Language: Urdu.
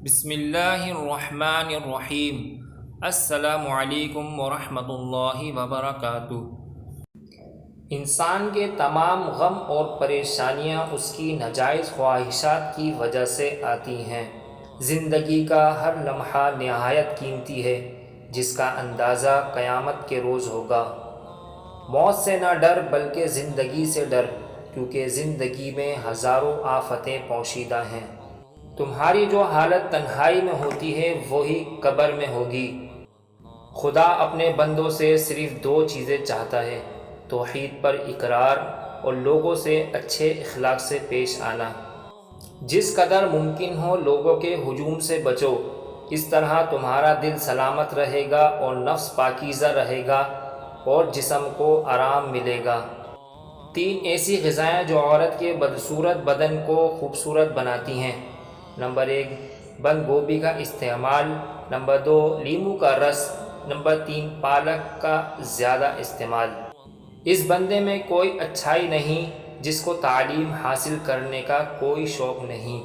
بسم اللہ الرحمن الرحیم۔ السلام علیکم ورحمۃ اللہ وبرکاتہ۔ انسان کے تمام غم اور پریشانیاں اس کی ناجائز خواہشات کی وجہ سے آتی ہیں۔ زندگی کا ہر لمحہ نہایت قیمتی ہے، جس کا اندازہ قیامت کے روز ہوگا۔ موت سے نہ ڈر بلکہ زندگی سے ڈر، کیونکہ زندگی میں ہزاروں آفتیں پوشیدہ ہیں۔ تمہاری جو حالت تنہائی میں ہوتی ہے وہی قبر میں ہوگی۔ خدا اپنے بندوں سے صرف دو چیزیں چاہتا ہے: توحید پر اقرار اور لوگوں سے اچھے اخلاق سے پیش آنا۔ جس قدر ممکن ہو لوگوں کے ہجوم سے بچو، اس طرح تمہارا دل سلامت رہے گا اور نفس پاکیزہ رہے گا اور جسم کو آرام ملے گا۔ 3 ایسی غذائیں جو عورت کے بدصورت بدن کو خوبصورت بناتی ہیں۔ نمبر 1 بند گوبھی کا استعمال، نمبر 2 لیموں کا رس، نمبر 3 پالک کا زیادہ استعمال۔ اس بندے میں کوئی اچھائی نہیں جس کو تعلیم حاصل کرنے کا کوئی شوق نہیں۔